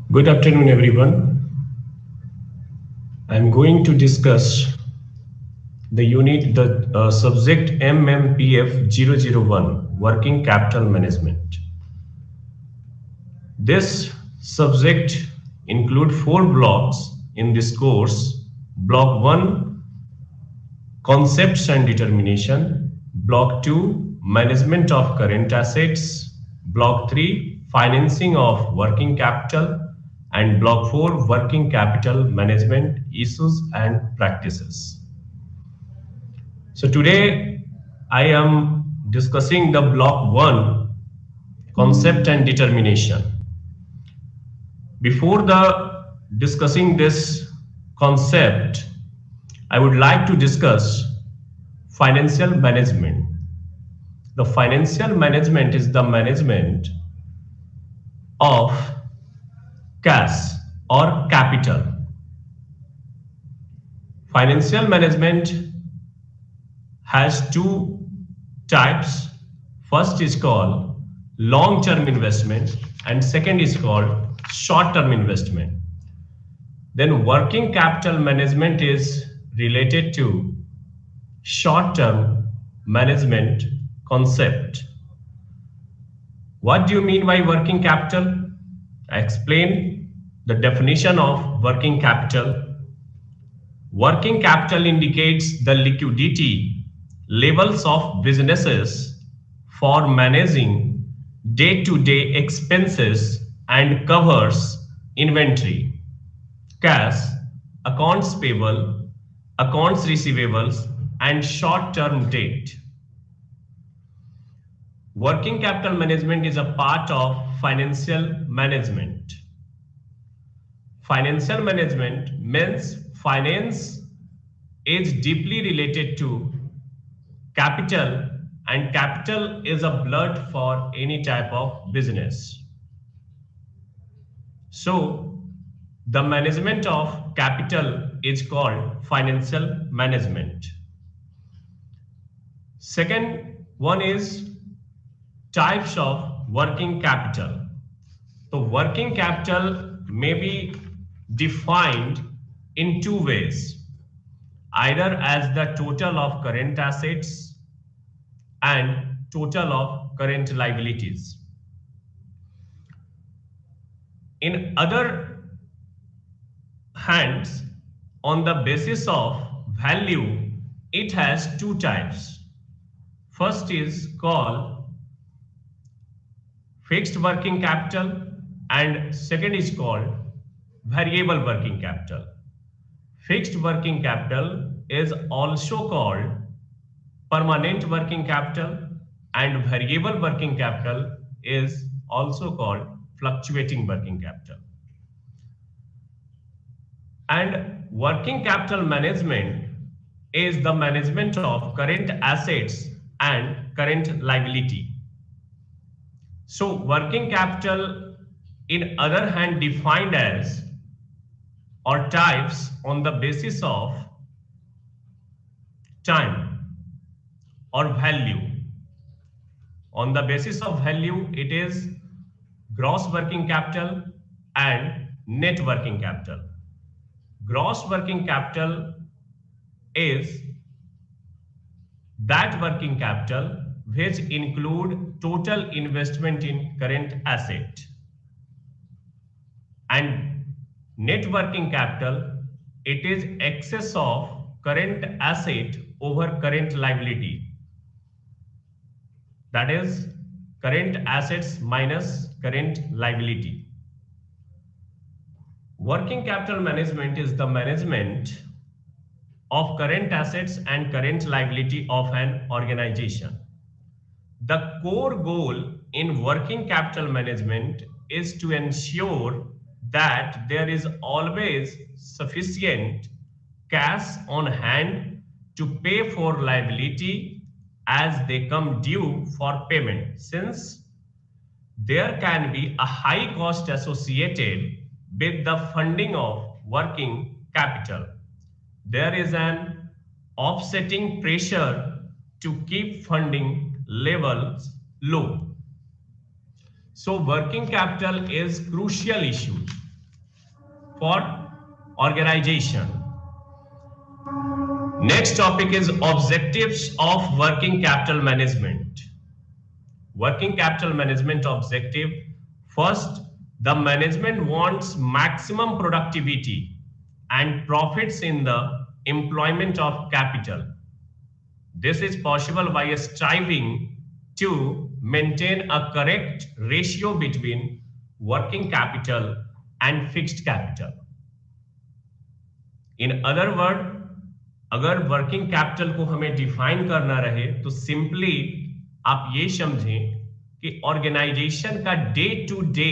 Good afternoon, everyone. I'm going to discuss the subject MMPF 001, Working Capital Management. This subject include four blocks in this course. Block 1, Concepts and Determination. Block 2, Management of Current Assets. Block 3, Financing of Working Capital. And Block 4, Working Capital Management Issues and Practices. So today I am discussing the Block 1, Concept and Determination. Before the discussing this concept, I would like to discuss financial management. The financial management is the management of cash or capital. Financial management has two types. First is called long-term investment and second is called short-term investment. Then working capital management is related to short-term management concept. What do you mean by working capital? I explain the definition of working capital. Working capital indicates the liquidity levels of businesses for managing day-to-day expenses and covers inventory, cash, accounts payable, accounts receivables, and short-term debt. Working capital management is a part of financial management. Financial management means finance is deeply related to capital, and capital is a blood for any type of business. So, the management of capital is called financial management. Second one is types of working capital. So, working capital may be defined in two ways, either as the total of current assets and total of current liabilities. In other hands, on the basis of value, it has two types. First is called fixed working capital and second is called variable working capital. Fixed working capital is also called permanent working capital and variable working capital is also called fluctuating working capital. And working capital management is the management of current assets and current liability. So working capital in other hand defined as or types on the basis of time or value. On the basis of value, it is gross working capital and net working capital. Gross working capital is that working capital which include total investment in current asset, and net working capital, it is excess of current asset over current liability. That is current assets minus current liability. Working capital management is the management of current assets and current liability of an organization. The core goal in working capital management is to ensure that there is always sufficient cash on hand to pay for liability as they come due for payment, since there can be a high cost associated with the funding of working capital. There is an offsetting pressure to keep funding levels low. So working capital is crucial issue for organization. Next topic is objectives of working capital management. Working capital management objective. First, the management wants maximum productivity and profits in the employment of capital. This is possible by striving to maintain a correct ratio between working capital and fixed capital. In other words, अगर working capital को हमें define करना रहे तो simply आप ये समझें कि ऑर्गेनाइजेशन का डे टू डे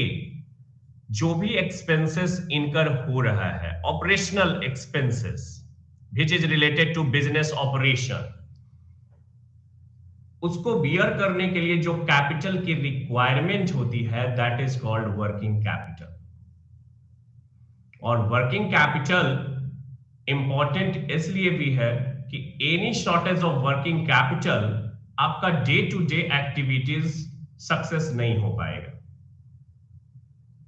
जो भी एक्सपेंसेस इनकर हो रहा है, operational expenses which is related to business operation, उसको बियर करने के लिए जो कैपिटल की रिक्वायरमेंट होती है that is called working capital. और वर्किंग कैपिटल इंपॉर्टेंट इसलिए भी है कि any shortage of working capital आपका day to day activities success नहीं हो पाएगा.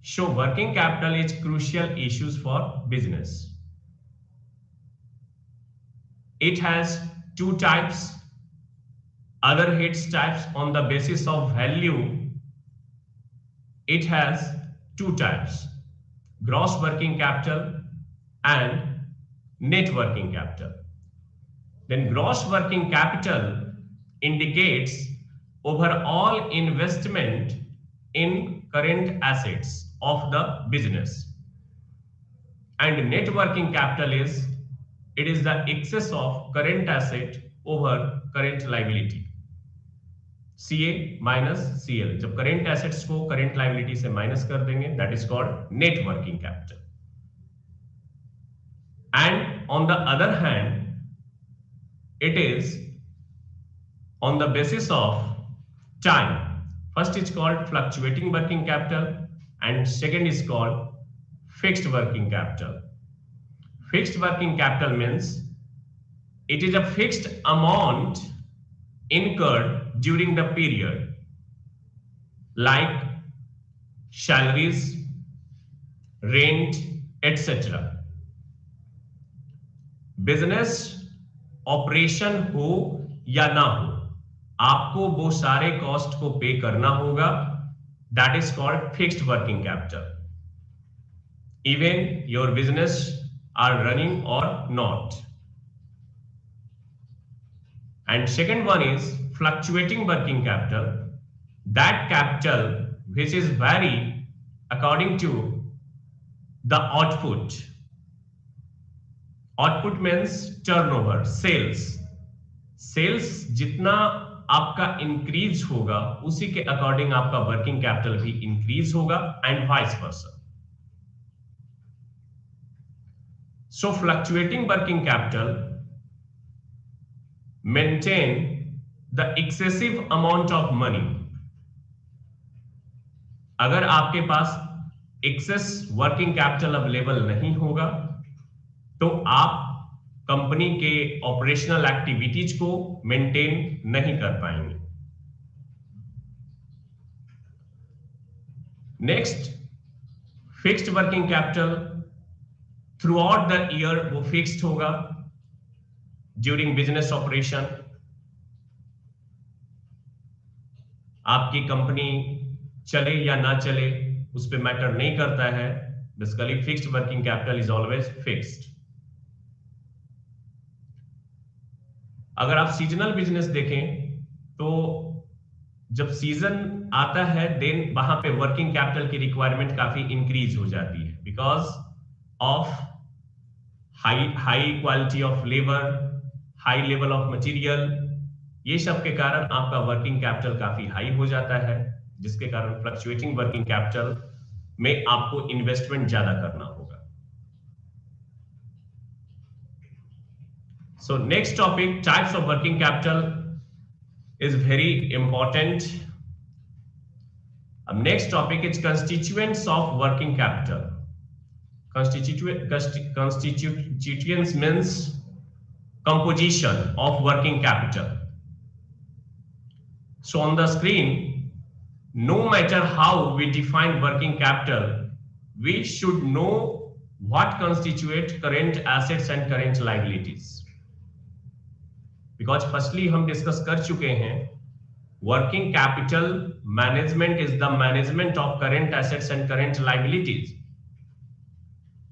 So working capital is crucial issues for business. It has two types. Other hits types on the basis of value. It has two types: gross working capital and net working capital. Then gross working capital indicates overall investment in current assets of the business, and net working capital is the excess of current asset over current liability. CA minus CL. जब current assets को current liability से minus कर देंगे that is called net working capital. And on the other hand it is on the basis of time. First is called fluctuating working capital and second is called fixed working capital. Fixed working capital means it is a fixed amount incurred during the period, like salaries, rent, etc. Business operation हो या ना हो, आपको वो सारे cost को pay करना होगा. That is called fixed working capital. Even your business are running और not. And second one is fluctuating working capital. That capital which is vary according to the output. Output means turnover, sales. Sales जितना आपका increase होगा उसी के according आपका working capital भी increase होगा and vice versa. So fluctuating working capital maintain the excessive amount of money. अगर आपके पास excess working capital अवेलेबल नहीं होगा तो आप कंपनी के ऑपरेशनल एक्टिविटीज को मेंटेन नहीं कर पाएंगे. Next, fixed working capital through out the year वो फिक्स्ड होगा. ड्यूरिंग बिजनेस ऑपरेशन आपकी कंपनी चले या ना चले उस पर मैटर नहीं करता है. Basically fixed working capital is always fixed. अगर आप सीजनल बिजनेस देखें तो जब सीजन आता है देन वहां पे वर्किंग कैपिटल की रिक्वायरमेंट काफी इंक्रीज हो जाती है because of high quality of labour, high level of material. ये सब के कारण आपका वर्किंग कैपिटल काफी हाई हो जाता है जिसके कारण फ्लक्चुएटिंग वर्किंग कैपिटल में आपको इन्वेस्टमेंट ज्यादा करना होगा. So next topic, types of working capital is very important. अब next topic is constituents of working capital. Constituents means composition of working capital. So on the screen, no matter how we define working capital, we should know what constitute current assets and current liabilities? Because firstly हम discuss कर चुके हैं working capital management is the management of current assets and current liabilities.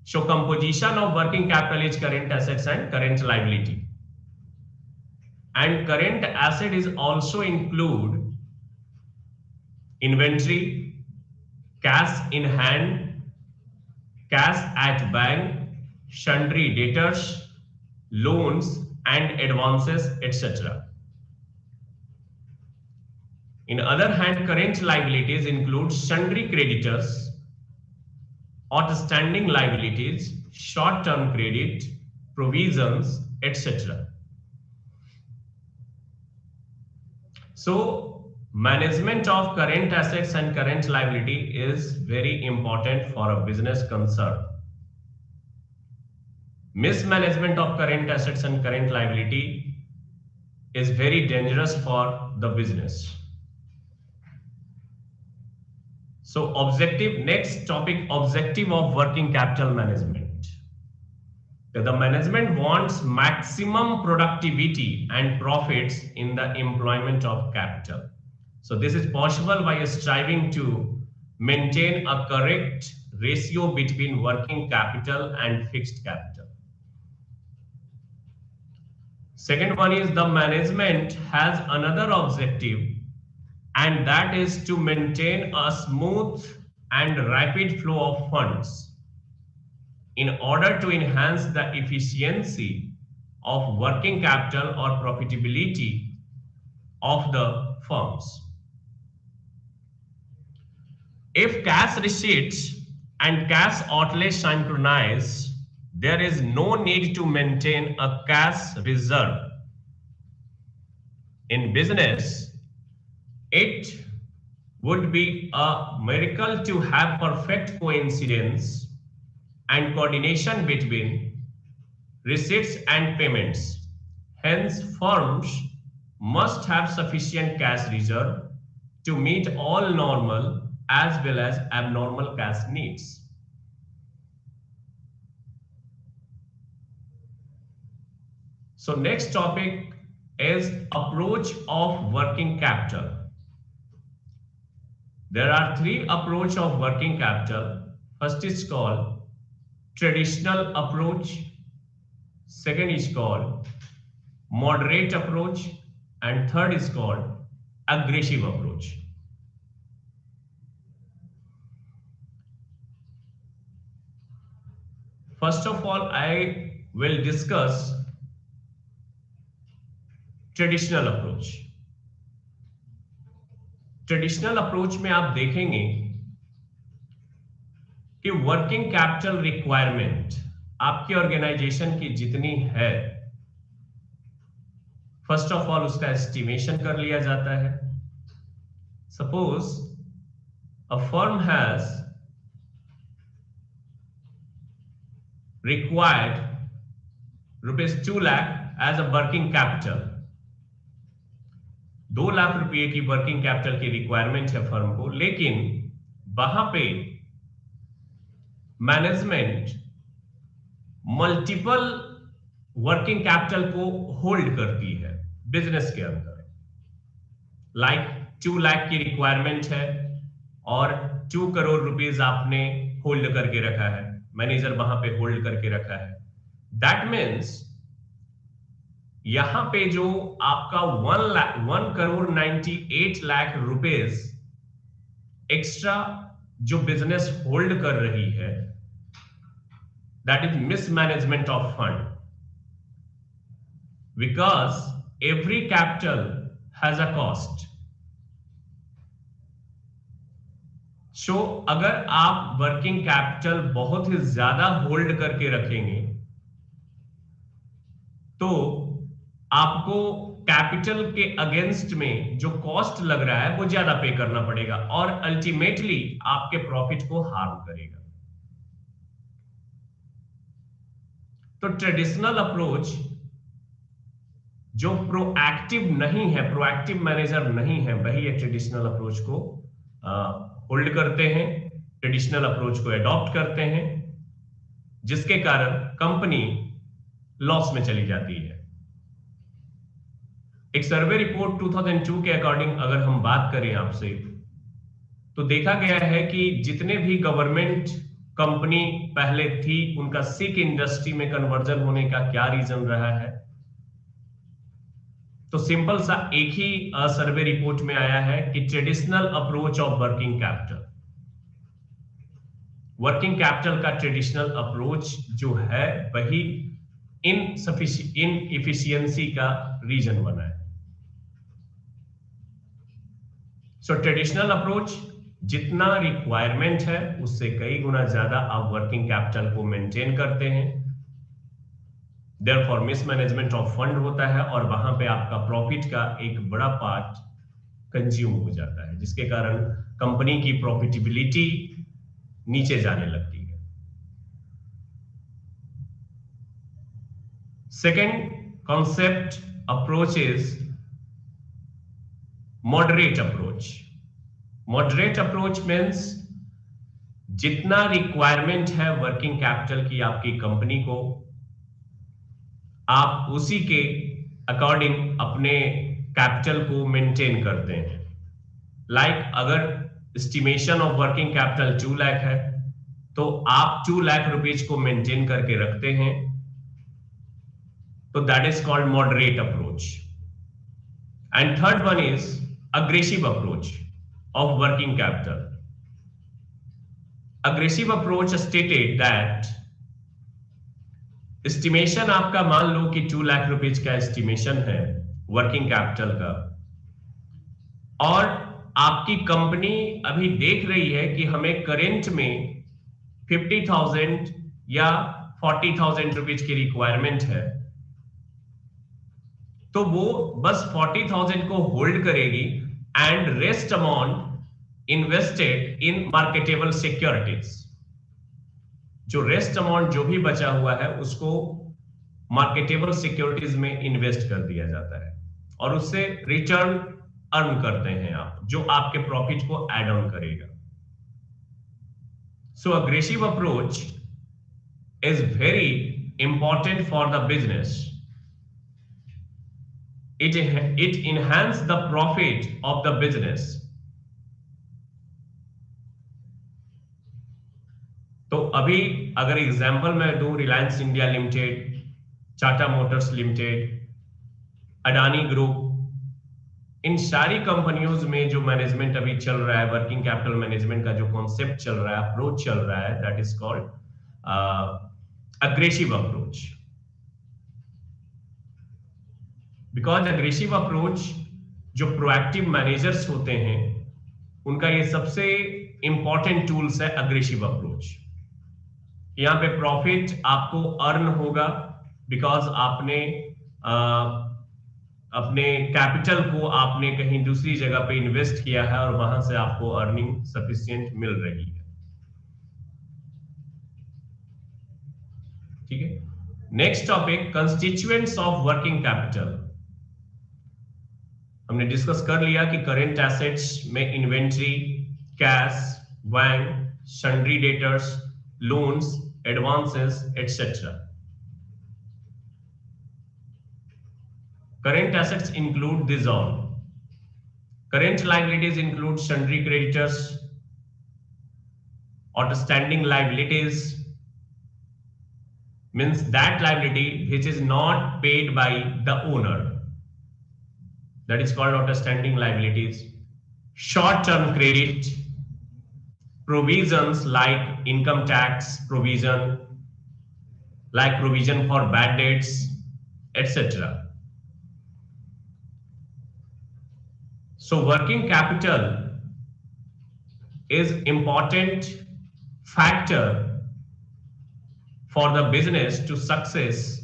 So composition of working capital is current assets and current liability. And current asset is also include inventory, cash in hand, cash at bank, sundry debtors, loans and advances, etc. In other hand, current liabilities include sundry creditors, outstanding liabilities, short-term credit, provisions, etc. So, management of current assets and current liability is very important for a business concern. Mismanagement of current assets and current liability is very dangerous for the business. So next topic, objective of working capital management. The management wants maximum productivity and profits in the employment of capital. So this is possible by striving to maintain a correct ratio between working capital and fixed capital. Second one is the management has another objective, and that is to maintain a smooth and rapid flow of funds in order to enhance the efficiency of working capital or profitability of the firms. If cash receipts and cash outlay synchronize, there is no need to maintain a cash reserve. In business, it would be a miracle to have perfect coincidence and coordination between receipts and payments. Hence, firms must have sufficient cash reserve to meet all normal as well as abnormal cash needs. So next topic is approach of working capital. There are three approaches of working capital. First is called traditional approach. Second is called moderate approach. And third is called aggressive approach. First of all, I will discuss traditional approach. Traditional approach में आप देखेंगे कि working capital requirement आपकी organisation की जितनी है, first of all उसका estimation कर लिया जाता है. Suppose a firm has required ₹2 lakh as a working capital. 2 lakh रुपए की वर्किंग कैपिटल की रिक्वायरमेंट है फर्म को, लेकिन वहां पे मैनेजमेंट मल्टीपल वर्किंग कैपिटल को होल्ड करती है बिजनेस के अंदर. लाइक 2 लाख की रिक्वायरमेंट है और 2 करोड़ रुपीस आपने होल्ड करके रखा है, मैनेजर वहां पे होल्ड करके रखा है. दैट मीन्स यहां पे जो आपका 1 करोड़ 98 लाख रुपीस एक्स्ट्रा जो बिजनेस होल्ड कर रही है, that is mismanagement of fund. Because every capital has a cost. So अगर आप वर्किंग कैपिटल बहुत ही ज्यादा होल्ड करके रखेंगे तो आपको कैपिटल के अगेंस्ट में जो कॉस्ट लग रहा है वो ज्यादा पे करना पड़ेगा और अल्टीमेटली आपके प्रॉफिट को हार्म करेगा. तो ट्रेडिशनल अप्रोच जो प्रोएक्टिव नहीं है, प्रोएक्टिव मैनेजर नहीं है, वही ये ट्रेडिशनल अप्रोच को होल्ड करते हैं, ट्रेडिशनल अप्रोच को एडॉप्ट करते हैं. जिसके कारण कंपनी लॉस में चली जाती है। एक सर्वे रिपोर्ट 2002 के अकॉर्डिंग अगर हम बात करें आपसे, तो देखा गया है कि जितने भी गवर्नमेंट कंपनी पहले थी, उनका सिक इंडस्ट्री में कन्वर्जन होने का क्या रीजन रहा है। तो सिंपल सा एक ही सर्वे रिपोर्ट में आया है कि traditional approach of working capital, working capital का ट्रेडिशनल अप्रोच जो है वही इनएफिशिएंसी का रीजन बना है। सो ट्रेडिशनल अप्रोच, जितना रिक्वायरमेंट है उससे कई गुना ज्यादा आप वर्किंग कैपिटल को मेंटेन करते हैं, देयरफॉर मिसमैनेजमेंट ऑफ फंड होता है और वहां पे आपका प्रॉफिट का एक बड़ा पार्ट कंज्यूम हो जाता है, जिसके कारण कंपनी की प्रॉफिटेबिलिटी नीचे जाने लगती है। Second concept approach is moderate approach. Moderate approach means जितना रिक्वायरमेंट है वर्किंग कैपिटल की आपकी कंपनी को, आप उसी के अकॉर्डिंग अपने कैपिटल को मेंटेन करते हैं। लाइक अगर estimation of working capital 2 lakh है, तो आप 2 लाख रुपीज को मेंटेन करके रखते हैं, तो that is called moderate approach. And third one is aggressive approach of working capital. Aggressive approach stated that estimation आपका मान लो कि 2 लाख रुपीज का एस्टिमेशन है वर्किंग कैपिटल का, और आपकी कंपनी अभी देख रही है कि हमें करेंट में 50,000 या 40,000 रुपीज की रिक्वायरमेंट है, तो वो बस 40,000 को होल्ड करेगी and rest amount invested in marketable securities. जो रेस्ट अमाउंट जो भी बचा हुआ है उसको मार्केटेबल सिक्योरिटीज में इन्वेस्ट कर दिया जाता है और उससे रिटर्न अर्न करते हैं आप, जो आपके प्रॉफिट को एड ऑन करेगा। So aggressive approach is very important for the business. It enhance the profit of the business. तो अभी अगर एग्जांपल मैं दूं, Reliance India limited, Tata motors limited, Adani group, इन सारी कंपनियों में जो मैनेजमेंट अभी चल रहा है, वर्किंग कैपिटल मैनेजमेंट का जो कॉन्सेप्ट चल रहा है, अप्रोच चल रहा है, that is called aggressive approach. Because aggressive approach, जो प्रोएक्टिव मैनेजर्स होते हैं उनका ये सबसे इंपॉर्टेंट टूल्स है अग्रेसिव अप्रोच। यहां पे प्रॉफिट आपको अर्न होगा बिकॉज आपने अपने कैपिटल को आपने कहीं दूसरी जगह पे इन्वेस्ट किया है और वहां से आपको अर्निंग सफिशिएंट मिल रही है। ठीक है, next topic, constituents of working capital. हमने डिस्कस कर लिया कि करेंट एसेट्स में inventory, cash, bank, sundry debtors, loans, advances etcetera. Current assets include these all. Current liabilities include sundry creditors, outstanding liabilities means that liability which is not paid by the owner, that is called outstanding liabilities. Short-term credit, provisions like income tax provision, like provision for bad debts, etc. So working capital is important factor for the business to success.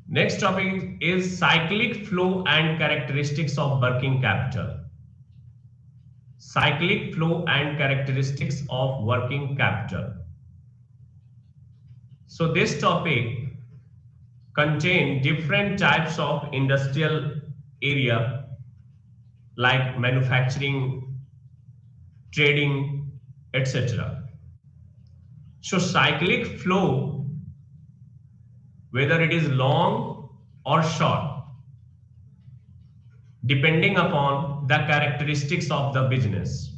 Next topic is cyclic flow and characteristics of working capital. Cyclic flow and characteristics of working capital. So this topic contain different types of industrial area like manufacturing, trading, etc. So cyclic flow, whether it is long or short, depending upon the characteristics of the business.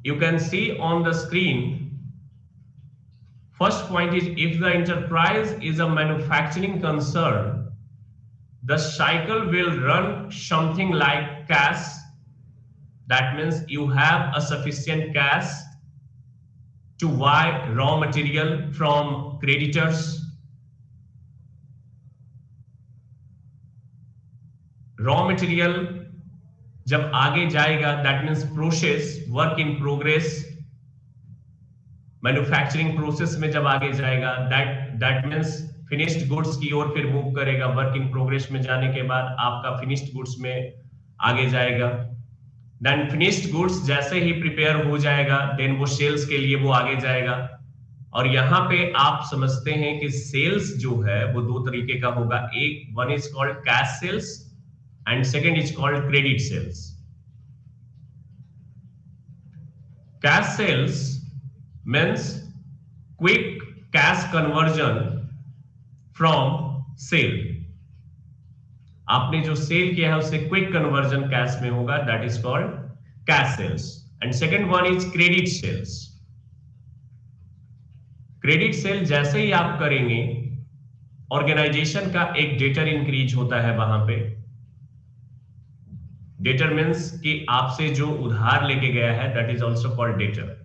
You can see on the screen, first point is if the enterprise is a manufacturing concern, the cycle will run something like cash. That means you have a sufficient cash to buy raw material from creditors. Raw material जब आगे जाएगा, that means process, work in progress, manufacturing process में जब आगे जाएगा, that means finished goods की ओर फिर move करेगा। वर्क इन प्रोग्रेस में जाने के बाद आपका फिनिश्ड गुड्स में आगे जाएगा। देन फिनिश्ड गुड्स जैसे ही प्रिपेयर हो जाएगा, देन वो सेल्स के लिए वो आगे जाएगा। और यहाँ पे आप समझते हैं कि सेल्स जो है वो दो तरीके का होगा। एक, one is called cash sales and second is called credit sales. Cash sales means quick cash conversion from sale. आपने जो सेल किया है उससे क्विक कन्वर्जन कैश में होगा, that is called cash sales. And second one is credit sales. Credit sale जैसे ही आप करेंगे, ऑर्गेनाइजेशन का एक डेटर इंक्रीज होता है। वहां पे डेटर मीन्स कि आपसे जो उधार लेके गया है, that is also called debtor.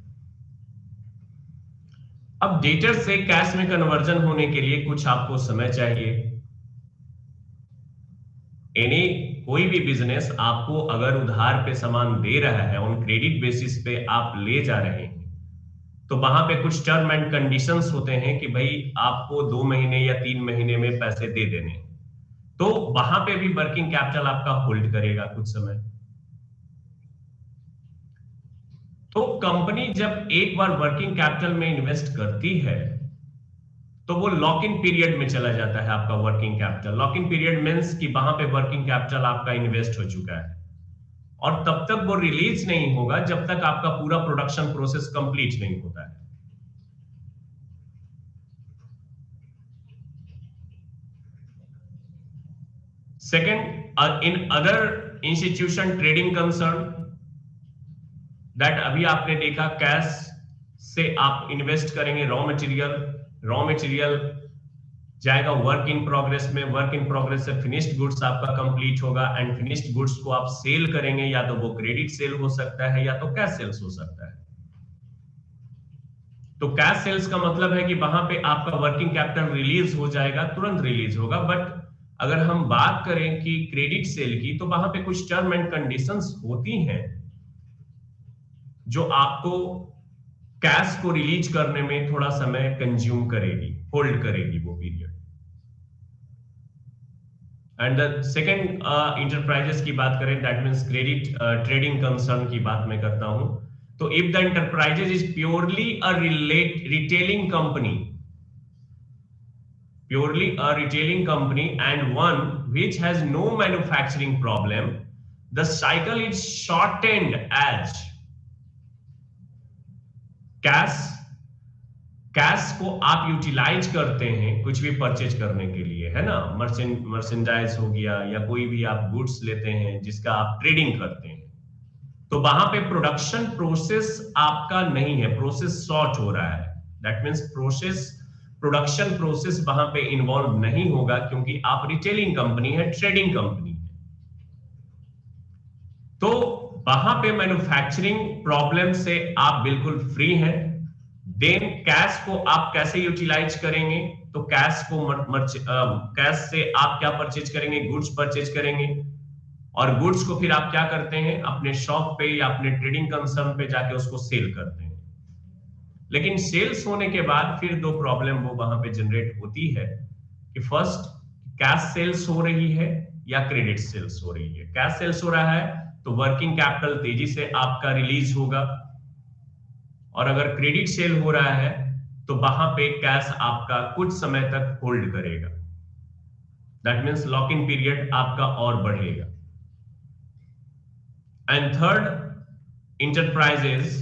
अब डेटर से कैश में कन्वर्जन होने के लिए कुछ आपको समय चाहिए। कोई भी बिजनेस आपको अगर उधार पे सामान दे रहा है, ऑन क्रेडिट बेसिस पे आप ले जा रहे हैं, तो वहां पे कुछ टर्म एंड कंडीशंस होते हैं कि भाई आपको 2 महीने या 3 महीने में पैसे दे देने। तो वहां पे भी वर्किंग कैपिटल आपका होल्ड करेगा कुछ समय। तो कंपनी जब एक बार वर्किंग कैपिटल में इन्वेस्ट करती है तो वो लॉक इन पीरियड में चला जाता है आपका working capital. Lock in period means कि वहां पे वर्किंग कैपिटल आपका इन्वेस्ट हो चुका है और तब तक वो रिलीज नहीं होगा जब तक आपका पूरा प्रोडक्शन प्रोसेस कंप्लीट नहीं होता है। Second, in other institution trading concern, that अभी आपने देखा कैश से आप इन्वेस्ट करेंगे रॉ मटेरियल जाएगा वर्क इन प्रोग्रेस में, वर्क इन प्रोग्रेस से फिनिश्ड गुड्स आपका कंप्लीट होगा एंड फिनिश्ड गुड्स को आप सेल करेंगे। या तो वो क्रेडिट सेल हो सकता है या तो कैश सेल्स हो सकता है। तो कैश सेल्स का मतलब है कि वहां पे आपका वर्किंग कैपिटल रिलीज हो जाएगा, तुरंत रिलीज होगा। बट अगर हम बात करें कि क्रेडिट सेल की, तो वहां पे कुछ टर्म एंड कंडीशंस होती हैं जो आपको कैश को रिलीज करने में थोड़ा समय कंज्यूम करेगी, होल्ड करेगी वो period. And the second enterprises की बात करें, that means credit trading concern की बात मैं करता हूं। तो if the enterprises is purely a retailing company and one which has no manufacturing problem, the cycle is shortened as cash को आप यूटिलाइज करते हैं कुछ भी परचेज करने के लिए, है ना। मर्चेंडाइज हो गया या कोई भी आप गुड्स लेते हैं जिसका आप ट्रेडिंग करते हैं, तो वहां पे प्रोडक्शन प्रोसेस आपका नहीं है, प्रोसेस शॉर्ट हो रहा है। दैट मींस प्रोडक्शन प्रोसेस वहां पे इन्वॉल्व नहीं होगा क्योंकि आप रिटेलिंग कंपनी है, ट्रेडिंग कंपनी है। तो वहां पे मैन्युफैक्चरिंग प्रॉब्लम से आप बिल्कुल फ्री हैं। देन कैश को आप कैसे यूटिलाइज करेंगे, तो कैश से आप क्या परचेज करेंगे, गुड्स परचेज करेंगे और गुड्स को फिर आप क्या करते हैं, अपने शॉप पे या अपने ट्रेडिंग कंसर्न पे जाके उसको सेल करते हैं। लेकिन सेल्स होने के बाद फिर दो प्रॉब्लम वो वहां पे जनरेट होती है कि फर्स्ट, कैश सेल्स हो रही है या क्रेडिट सेल्स हो रही है। कैश सेल्स हो रहा है तो वर्किंग कैपिटल तेजी से आपका रिलीज होगा, और अगर क्रेडिट सेल हो रहा है तो वहां पे कैश आपका कुछ समय तक होल्ड करेगा। That means lock in period आपका और बढ़ेगा। एंड थर्ड इंटरप्राइजेस,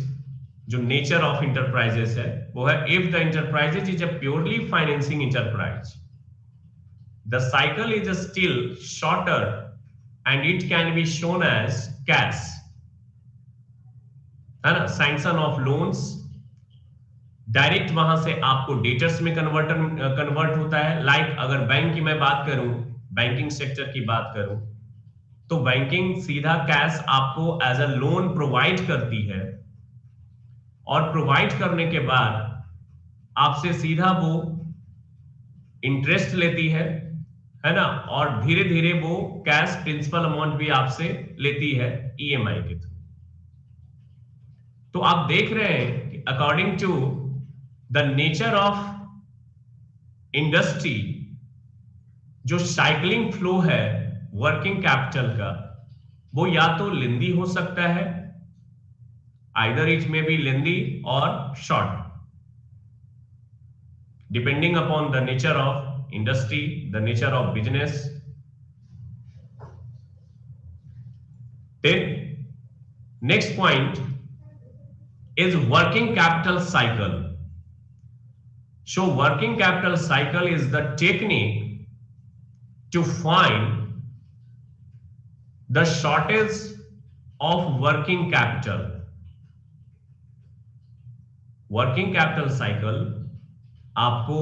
जो नेचर ऑफ इंटरप्राइजेस है वो है if the enterprises is a purely financing enterprise, the cycle is still shorter and it can be shown as cash, है ना, sanction of loans direct वहां से आपको डेटर्स में कन्वर्ट होता है। लाइक अगर बैंक की मैं बात करूं, बैंकिंग सेक्टर की बात करूं, तो बैंकिंग सीधा कैश आपको एज अ लोन प्रोवाइड करती है, और प्रोवाइड करने के बाद आपसे सीधा वो इंटरेस्ट लेती है ना, और धीरे धीरे वो कैश प्रिंसिपल अमाउंट भी आपसे लेती है ईएमआई के थ्रू। तो आप देख रहे हैं कि according to the nature of industry, जो साइक्लिंग फ्लो है वर्किंग कैपिटल का, वो या तो लेंदी हो सकता है, either it may be lengthy और short, depending upon the nature of industry, the nature of business. Then next point is working capital cycle. So working capital cycle is the technique to find the shortage of working capital. Working capital cycle आपको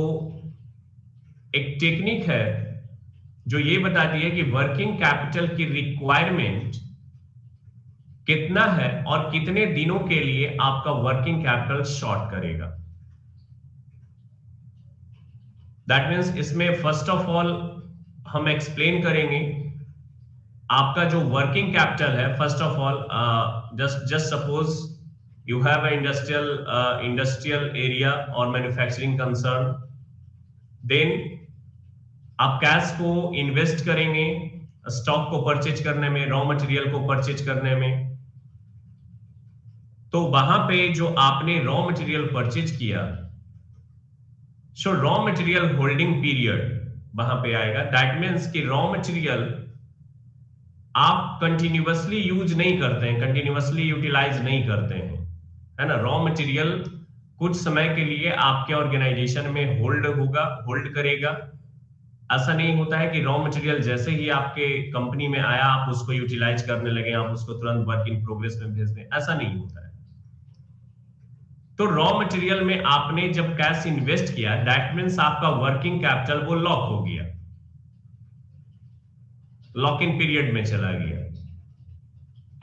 एक technique है जो ये बताती है कि working capital की requirement कितना है और कितने दिनों के लिए आपका वर्किंग कैपिटल शॉर्ट करेगा। दैट मीन्स इसमें फर्स्ट ऑफ ऑल हम एक्सप्लेन करेंगे आपका जो वर्किंग कैपिटल है। First of all just suppose you have a industrial area और मैन्युफैक्चरिंग कंसर्न, देन आप कैश को इन्वेस्ट करेंगे स्टॉक को परचेज करने में, रॉ मटेरियल को परचेज करने में। तो वहां पे जो आपने रॉ मटेरियल परचेज किया, सो रॉ मटेरियल होल्डिंग पीरियड वहां पे आएगा। दैट मीन्स कि रॉ मटेरियल आप कंटिन्यूअसली यूज नहीं करते हैं, कंटिन्यूअसली यूटिलाइज नहीं करते हैं, है ना। रॉ मटेरियल कुछ समय के लिए आपके ऑर्गेनाइजेशन में होल्ड करेगा। ऐसा नहीं होता है कि रॉ मटेरियल जैसे ही आपके कंपनी में आया आप उसको यूटिलाइज करने लगे, आप उसको तुरंत वर्क इन प्रोग्रेस में भेज दें, ऐसा नहीं होता है। तो रॉ मटेरियल में आपने जब कैश इन्वेस्ट किया, दैट मीन्स आपका वर्किंग कैपिटल वो लॉक हो गया, लॉक इन पीरियड में चला गया।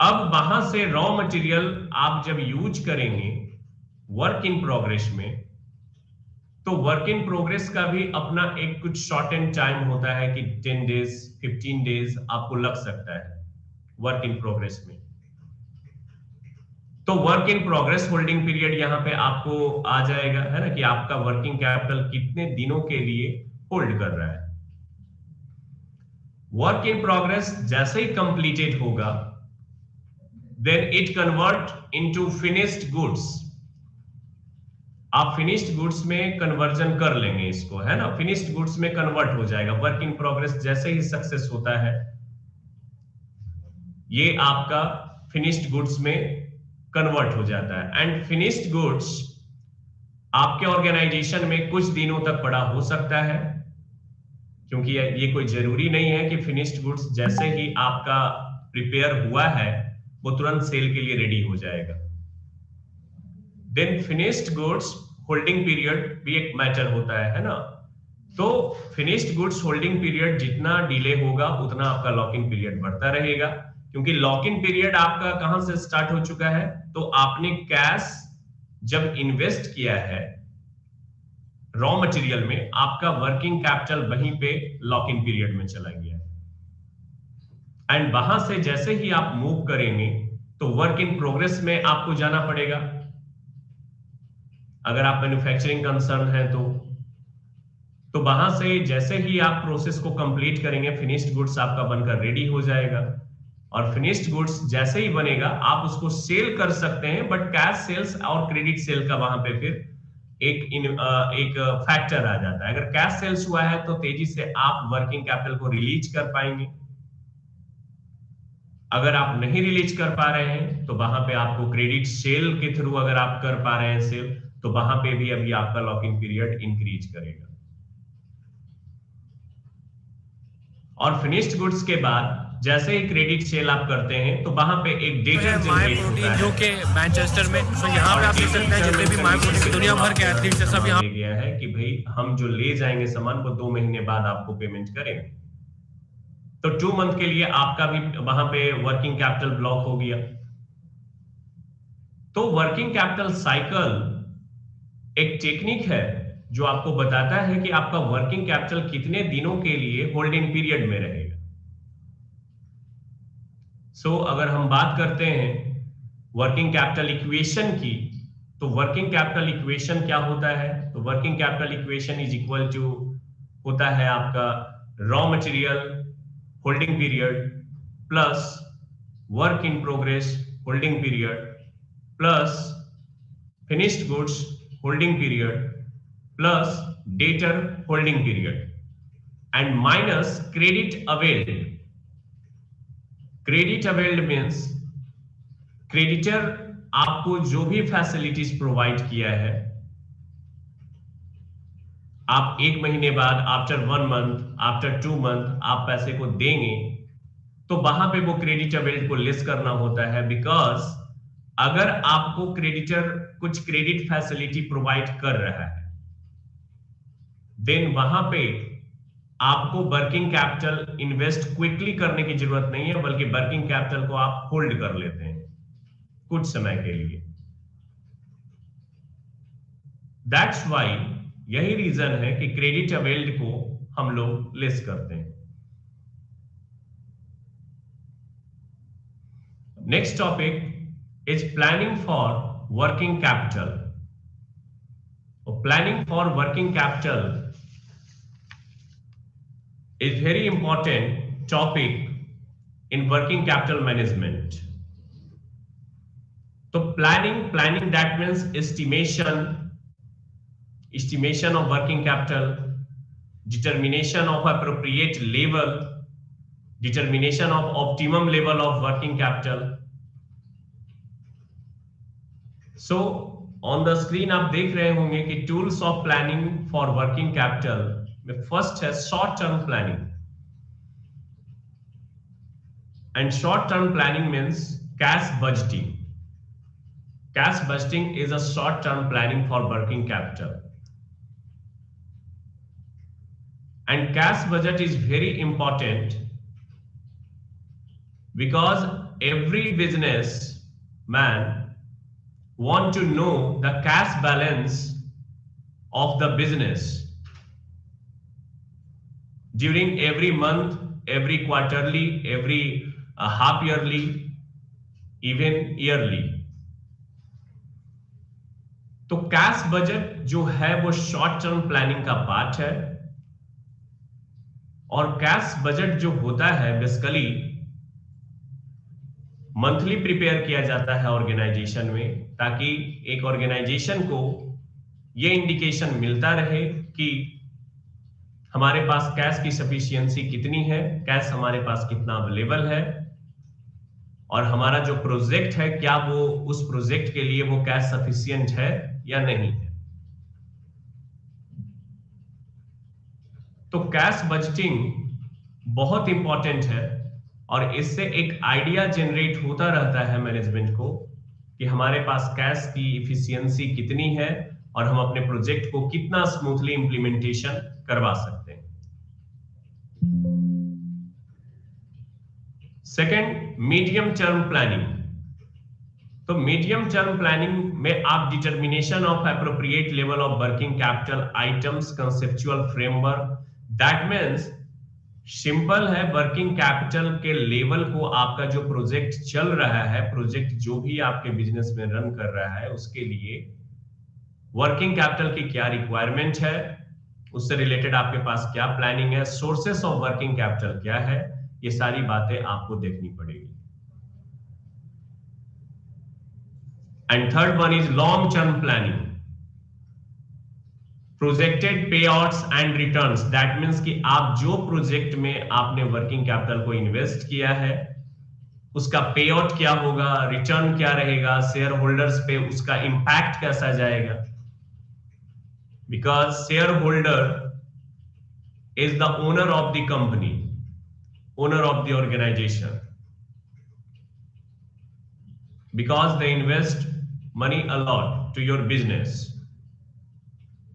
अब वहां से रॉ मटेरियल आप जब यूज करेंगे वर्क इन प्रोग्रेस में, तो वर्क इन प्रोग्रेस का भी अपना एक कुछ शॉर्ट एंड टाइम होता है कि 10 डेज 15 डेज आपको लग सकता है वर्क इन प्रोग्रेस में। तो work in progress holding period यहां पे आपको आ जाएगा, है ना, कि आपका वर्किंग कैपिटल कितने दिनों के लिए होल्ड कर रहा है। वर्क इन प्रोग्रेस जैसे ही कंप्लीटेड होगा, then it convert into finished goods. आप फिनिश्ड गुड्स में कन्वर्जन कर लेंगे इसको, है ना, फिनिश्ड गुड्स में कन्वर्ट हो जाएगा। वर्क इन प्रोग्रेस जैसे ही सक्सेस होता है, ये आपका फिनिश्ड गुड्स में कन्वर्ट हो जाता है। एंड फिनिश्ड गुड्स आपके ऑर्गेनाइजेशन में कुछ दिनों तक पड़ा हो सकता है, क्योंकि ये कोई जरूरी नहीं है कि फिनिश्ड गुड्स जैसे ही आपका प्रिपेयर हुआ है वो तुरंत सेल के लिए रेडी हो जाएगा। Then finished goods holding period भी एक मैटर होता है ना। तो फिनिश्ड गुड्स होल्डिंग पीरियड जितना डिले होगा उतना आपका लॉक इन पीरियड बढ़ता रहेगा, क्योंकि लॉक इन पीरियड आपका कहां से स्टार्ट हो चुका है, तो आपने कैश जब इन्वेस्ट किया है रॉ मटेरियल में, आपका वर्किंग कैपिटल वहीं पे लॉक इन पीरियड में चला गया है। एंड वहां से जैसे ही आप मूव करेंगे तो वर्क इन प्रोग्रेस में आपको जाना पड़ेगा। अगर आप मैन्युफैक्चरिंग कंसर्न है तो वहां से जैसे ही आप प्रोसेस को कंप्लीट करेंगे, फिनिश्ड गुड्स आपका बनकर रेडी हो जाएगा। और फिनिश्ड गुड्स जैसे ही बनेगा आप उसको सेल कर सकते हैं, बट कैश सेल्स और क्रेडिट सेल का वहां पे फिर एक फैक्टर आ जाता है। अगर कैश सेल्स हुआ है तो तेजी से आप वर्किंग कैपिटल को रिलीज कर पाएंगे। अगर आप नहीं रिलीज कर पा रहे हैं तो वहां पे आपको क्रेडिट सेल के थ्रू अगर आप कर पा रहे हैं सेल, तो वहां पे भी अभी आपका लॉकिंग पीरियड इंक्रीज करेगा। और फिनिश्ड गुड्स के बाद जैसे ही क्रेडिट सेल आप करते हैं तो वहां पे एक डेटा जनरेट होता है जो कि मैनचेस्टर में, तो यहाँ पे आप देख सकते हैं जितने भी माय प्रोटीन दुनिया भर के एथलीट्स हैं सब यहाँ गया है कि भाई हम जो ले जाएंगे सामान वो 2 महीने बाद आपको पेमेंट करेंगे। तो 2 मंथ के लिए आपका भी वहां पे वर्किंग कैपिटल ब्लॉक हो गया। तो वर्किंग कैपिटल साइकिल एक टेक्निक है जो आपको बताता है कि आपका वर्किंग कैपिटल कितने दिनों के लिए होल्डिंग पीरियड में रहेगा। सो अगर हम बात करते हैं वर्किंग कैपिटल इक्वेशन की, तो वर्किंग कैपिटल इक्वेशन क्या होता है? तो working capital equation is equal to होता है आपका raw material holding period plus work in progress holding period plus finished goods holding period plus debtor holding period and minus credit availed. Credit availed means creditor आपको जो भी facilities provide किया है, आप 1 महीने बाद, आफ्टर 1 मंथ, आफ्टर 2 मंथ आप पैसे को देंगे, तो वहां पे वो क्रेडिट अवेल्ड को लेस करना होता है। बिकॉज अगर आपको क्रेडिटर कुछ क्रेडिट फैसिलिटी प्रोवाइड कर रहा है, देन वहां पे आपको वर्किंग कैपिटल इन्वेस्ट क्विकली करने की जरूरत नहीं है, बल्कि वर्किंग कैपिटल को आप होल्ड कर लेते हैं कुछ समय के लिए। दैट्स वाई, यही रीजन है कि क्रेडिट अवेल्ड को हम लोग लेस करते हैं। Next topic is planning for working capital. Planning for working capital is very important topic in working capital management. So planning that means estimation of working capital, determination of appropriate level, determination of optimum level of working capital. So on the screen आप देख रहे होंगे कि tools of planning for working capital में first है short term planning. And short term planning means cash budgeting. Cash budgeting is a short term planning for working capital. And cash budget is very important because every business man want to know the cash balance of the business during every month, every quarterly, every half yearly, even yearly. तो cash budget जो है वो short term planning का part है। और cash budget जो होता है बेसिकली मंथली प्रिपेयर किया जाता है ऑर्गेनाइजेशन में, ताकि एक ऑर्गेनाइजेशन को यह इंडिकेशन मिलता रहे कि हमारे पास कैश की सफिशिएंसी कितनी है, कैश हमारे पास कितना अवेलेबल है, और हमारा जो प्रोजेक्ट है क्या वो उस प्रोजेक्ट के लिए वो कैश सफिशिएंट है या नहीं है। तो कैश बजटिंग बहुत इंपॉर्टेंट है और इससे एक आइडिया जनरेट होता रहता है मैनेजमेंट को कि हमारे पास कैश की इफिशियंसी कितनी है और हम अपने प्रोजेक्ट को कितना स्मूथली इंप्लीमेंटेशन करवा सकते हैं। Second, medium term planning. तो मीडियम टर्म प्लानिंग में आप determination of appropriate level of working capital items conceptual framework, that means simple है, वर्किंग कैपिटल के लेवल को आपका जो प्रोजेक्ट चल रहा है, प्रोजेक्ट जो भी आपके बिजनेस में रन कर रहा है, उसके लिए वर्किंग कैपिटल की क्या रिक्वायरमेंट है, उससे रिलेटेड आपके पास क्या प्लानिंग है, सोर्सेस ऑफ वर्किंग कैपिटल क्या है, ये सारी बातें आपको देखनी पड़ेगी। And third one is long term planning. Projected पेआउट्स and returns, that means कि आप जो प्रोजेक्ट में आपने वर्किंग कैपिटल को इन्वेस्ट किया है उसका पे आउट क्या होगा, रिटर्न क्या रहेगा, शेयर होल्डर्स पे उसका इंपैक्ट कैसा जाएगा, because shareholder is the owner of the company, owner of the organisation, because they invest money a lot to your business.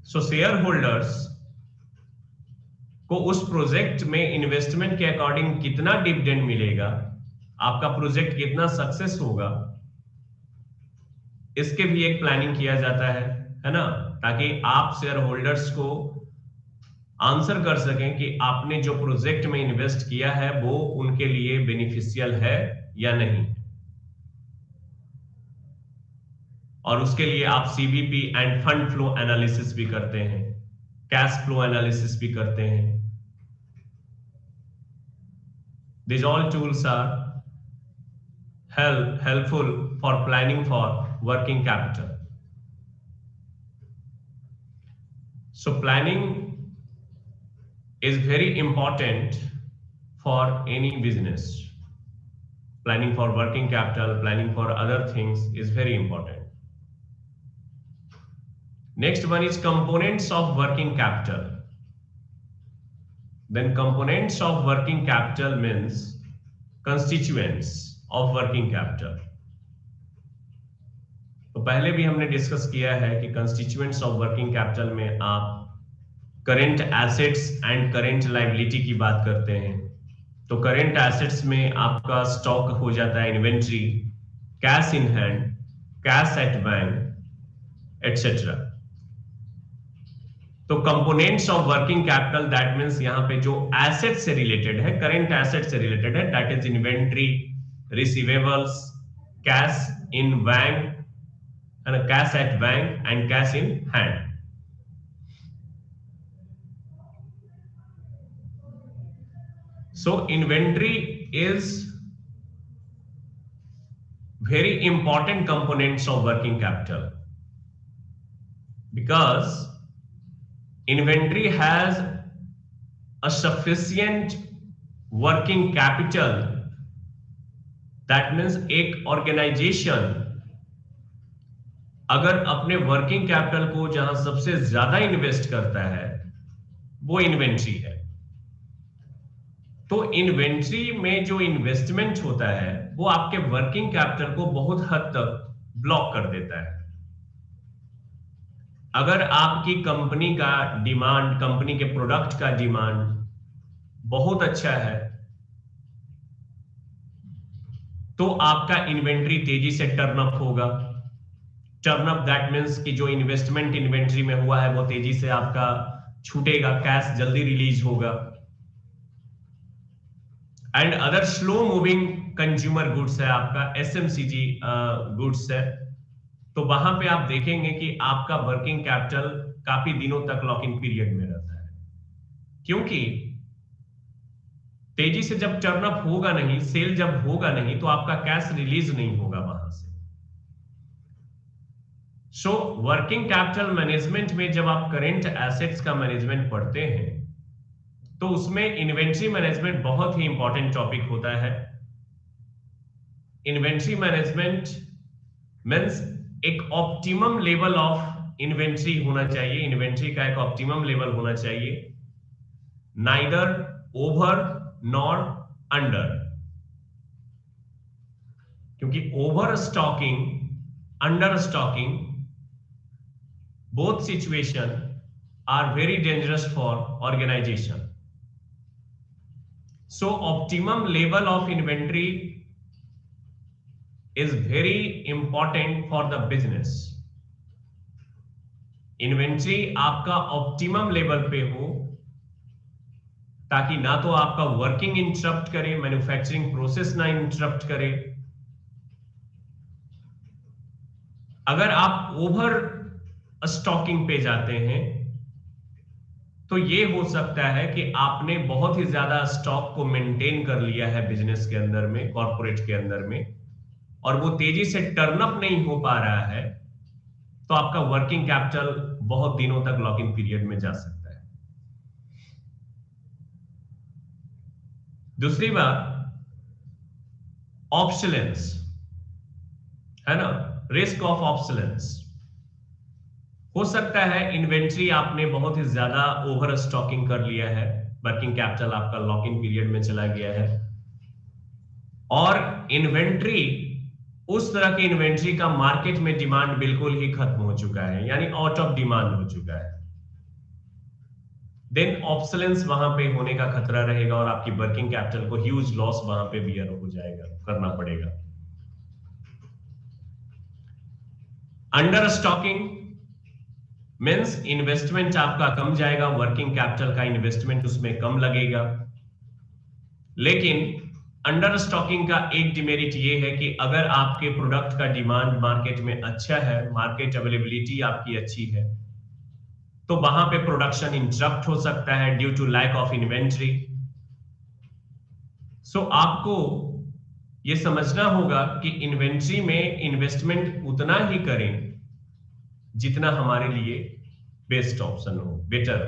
So shareholders को उस प्रोजेक्ट में इन्वेस्टमेंट के अकॉर्डिंग कितना डिविडेंड मिलेगा, आपका प्रोजेक्ट कितना सक्सेस होगा, इसके भी एक प्लानिंग किया जाता है ना, ताकि आप शेयर होल्डर्स को आंसर कर सकें कि आपने जो प्रोजेक्ट में इन्वेस्ट किया है वो उनके लिए बेनिफिशियल है या नहीं. और उसके लिए आप CBP end fund flow analysis भी करते हैं, कैश फ्लो एनालिसिस भी करते हैं. These all tools are helpful for planning for working capital. So planning is very important for any business. Planning for working capital, planning for other things is very important. Next one is components of working capital. Then components of working capital means constituents of working capital. तो पहले भी हमने discuss किया है कि constituents of working capital में आप current assets and current liability की बात करते हैं. तो current assets में आपका स्टॉक हो जाता है inventory, cash in hand, cash at bank etcetera. तो components of working capital that means यहां पे जो एसेट से रिलेटेड है, करंट एसेट से रिलेटेड है, that is inventory, receivables, cash in bank and cash at bank and cash in hand. So inventory is very important components of working capital because inventory has a sufficient working capital. That means एक organization अगर अपने working capital को जहां सबसे ज्यादा invest करता है वो इन्वेंट्री है. तो इन्वेंट्री में जो इन्वेस्टमेंट होता है वो आपके वर्किंग कैपिटल को बहुत हद तक ब्लॉक कर देता है. अगर आपकी कंपनी का डिमांड, कंपनी के प्रोडक्ट का डिमांड बहुत अच्छा है तो आपका इन्वेंट्री तेजी से टर्नअप होगा. टर्नअप दैट मींस कि जो इन्वेस्टमेंट इन्वेंट्री में हुआ है वो तेजी से आपका छूटेगा, कैश जल्दी रिलीज होगा. And other slow moving consumer goods है, आपका एसएमसीजी गुड्स है, तो वहां पे आप देखेंगे कि आपका वर्किंग कैपिटल काफी दिनों तक लॉक इन पीरियड में रहता है, क्योंकि तेजी से जब टर्नअप होगा नहीं, सेल जब होगा नहीं, तो आपका कैश रिलीज नहीं होगा वहां से. सो वर्किंग कैपिटल मैनेजमेंट में जब आप करेंट एसेट्स का मैनेजमेंट पढ़ते हैं तो उसमें इन्वेंट्री मैनेजमेंट बहुत ही इंपॉर्टेंट टॉपिक होता है. इन्वेंट्री मैनेजमेंट मींस एक ऑप्टिमम लेवल ऑफ इन्वेंट्री होना चाहिए. इन्वेंट्री का एक ऑप्टिमम लेवल होना चाहिए, नाइदर ओवर नॉर अंडर, क्योंकि over stocking, under stocking, both situation are very dangerous for organisation. So optimum level of inventory is very important for the business. Inventory आपका optimum level पे हो ताकि ना तो आपका वर्किंग इंटरप्ट करे, manufacturing process ना इंटरप्ट करे. अगर आप ओवर स्टॉकिंग पे जाते हैं तो ये हो सकता है कि आपने बहुत ही ज्यादा स्टॉक को मेंटेन कर लिया है बिजनेस के अंदर में, कॉर्पोरेट के अंदर में, और वो तेजी से टर्नअप नहीं हो पा रहा है, तो आपका वर्किंग कैपिटल बहुत दिनों तक लॉक इन पीरियड में जा सकता है। दूसरी बात, ऑब्सोलेंस है ना, रिस्क ऑफ ऑब्सोलेंस। हो सकता है इन्वेंट्री आपने बहुत ही ज्यादा ओवर स्टॉकिंग कर लिया है, वर्किंग कैपिटल आपका लॉक इन पीरियड में चला गया है, और इन्वेंट्री उस तरह की इन्वेंट्री का मार्केट में डिमांड बिल्कुल ही खत्म हो चुका है, यानी आउट ऑफ डिमांड हो चुका है। देन ऑब्सोलेंस वहां पे होने का खतरा रहेगा और आपकी वर्किंग कैपिटल को ह्यूज लॉस वहां पे बियर हो जाएगा, करना पड़ेगा। अंडर स्टॉकिंग मींस इन्वेस्टमेंट आपका कम जाएगा, वर्किंग कैपिटल का इन्वेस्टमेंट उसमें कम लगेगा। लेकिन अंडर स्टॉकिंग का एक डिमेरिट ये है कि अगर आपके प्रोडक्ट का डिमांड मार्केट में अच्छा है, मार्केट अवेलेबिलिटी आपकी अच्छी है, तो वहां पे प्रोडक्शन इंटरप्ट हो सकता है due to lack of inventory. So आपको ये समझना होगा कि इन्वेंट्री में इन्वेस्टमेंट उतना ही करें जितना हमारे लिए बेस्ट ऑप्शन हो, बेटर।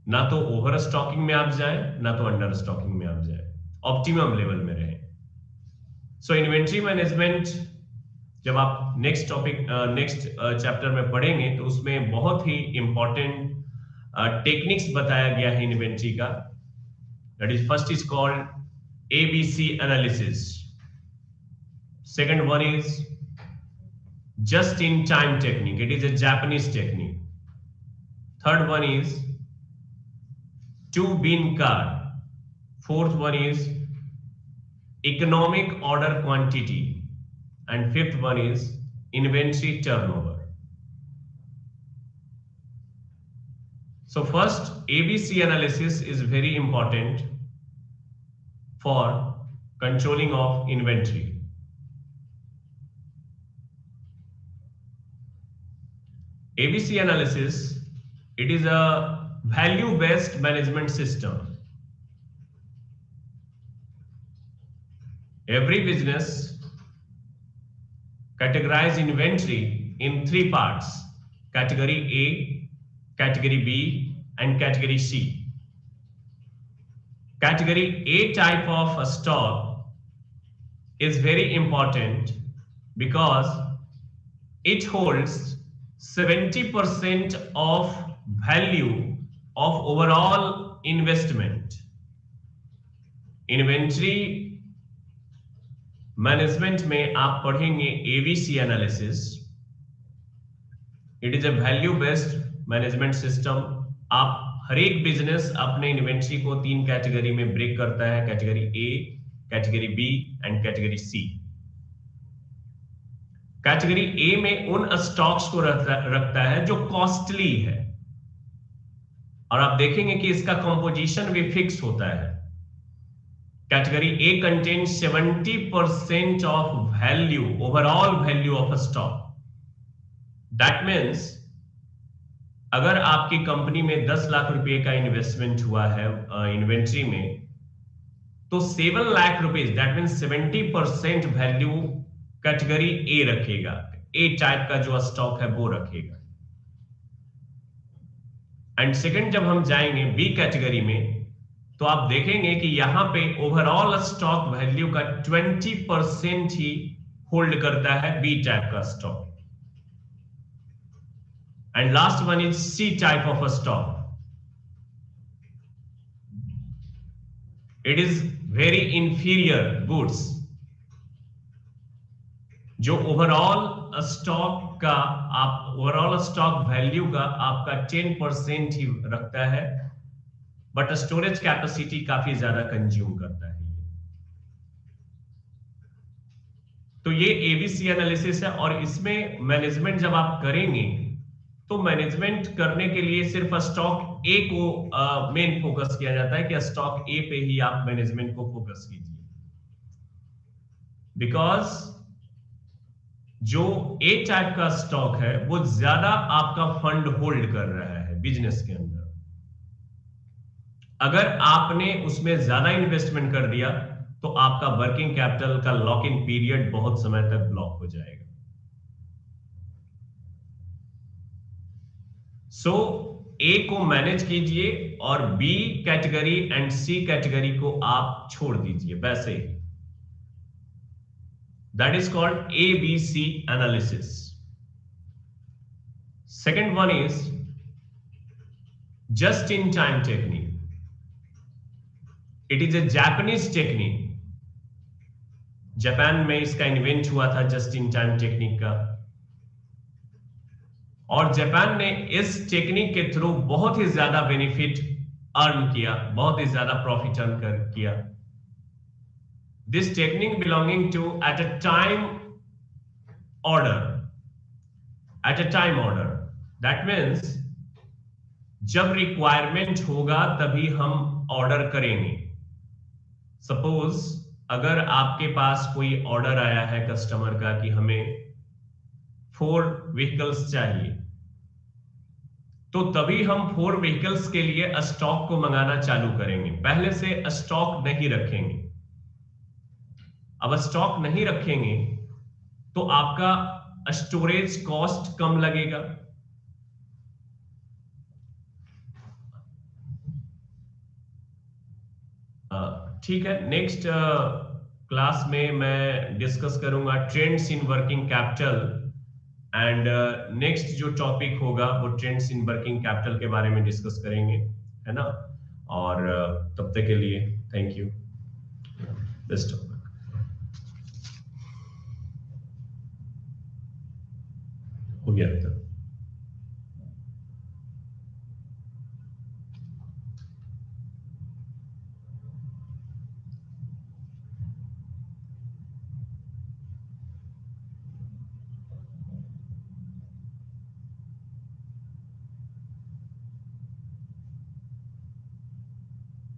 ना तो ओवर स्टॉकिंग में आप जाएं, ना तो अंडर स्टॉकिंग में आप जाएं, ऑप्टिमम लेवल में रहें। सो इन्वेंट्री मैनेजमेंट जब आप नेक्स्ट चैप्टर में पढ़ेंगे तो उसमें बहुत ही इंपॉर्टेंट टेक्निक्स बताया गया है इन्वेंट्री का। That is first is called ABC analysis, second one is just in time technique, it is a Japanese technique. Third one is two bean card. Fourth one is economic order quantity, and fifth one is inventory turnover. So first, ABC analysis is very important for controlling of inventory. ABC analysis, it is a value-based management system. Every business categorize inventory in three parts: category A, category B, and category C. Category A type of a stock is very important because it holds 70% of value of overall investment. Inventory management में आप पढ़ेंगे ABC analysis. It is a value based management system. आप हर एक business अपने inventory को 3 category में break करता है: category A, category B and category C। Category A में उन स्टॉक्स को रखता है जो कॉस्टली है, और आप देखेंगे कि इसका कंपोजिशन भी फिक्स होता है। Category A contains 70% of value, overall value of a stock. That means अगर आपकी कंपनी में 10 लाख रुपए का इन्वेस्टमेंट हुआ है इन्वेंट्री में, तो 7 lakh rupees, that means 70% value category A रखेगा। ए टाइप का जो स्टॉक है वो रखेगा। एंड सेकंड, जब हम जाएंगे बी कैटेगरी में, तो आप देखेंगे कि यहां पे ओवरऑल स्टॉक वैल्यू का 20% ही होल्ड करता है बी टाइप का stock. And last one is C type of a stock. It is very inferior goods, जो ओवरऑल स्टॉक का ओवरऑल स्टॉक वैल्यू का आपका 10% ही रखता है, बट स्टोरेज कैपेसिटी काफी ज्यादा कंज्यूम करता है। तो ये ABC एनालिसिस है, और इसमें मैनेजमेंट जब आप करेंगे तो मैनेजमेंट करने के लिए सिर्फ स्टॉक ए को मेन फोकस किया जाता है कि स्टॉक ए पे ही आप मैनेजमेंट को फोकस कीजिए, बिकॉज जो ए टाइप का स्टॉक है वो ज्यादा आपका फंड होल्ड कर रहा है बिजनेस के अंदर। अगर आपने उसमें ज्यादा इन्वेस्टमेंट कर दिया तो आपका वर्किंग कैपिटल का लॉक इन पीरियड बहुत समय तक ब्लॉक हो जाएगा। सो ए को मैनेज कीजिए और B category and C category को आप छोड़ दीजिए वैसे ही. That is called ABC analysis. Second one is just in time technique. It is a Japanese technique. Japan में इसका इन्वेंट हुआ था जस्ट इन टाइम टेक्निक का, और जापान ने इस टेक्निक के थ्रू बहुत ही ज्यादा बेनिफिट अर्न किया, बहुत ही ज्यादा प्रॉफिट अर्न किया. This technique belonging to at a time order. At a time order that means जब रिक्वायरमेंट होगा तभी हम ऑर्डर करेंगे. सपोज अगर आपके पास कोई ऑर्डर आया है कस्टमर का कि हमें 4 व्हीकल्स चाहिए, तो तभी हम 4 व्हीकल्स के लिए स्टॉक को मंगाना चालू करेंगे. पहले से स्टॉक नहीं रखेंगे. अब स्टॉक नहीं रखेंगे तो आपका स्टोरेज कॉस्ट कम लगेगा. ठीक है, नेक्स्ट क्लास में मैं डिस्कस करूंगा trends in working capital, and next जो टॉपिक होगा वो ट्रेंड्स इन वर्किंग कैपिटल के बारे में डिस्कस करेंगे, है ना. और तब तक के लिए thank you. Best of luck. हो गया अब तक.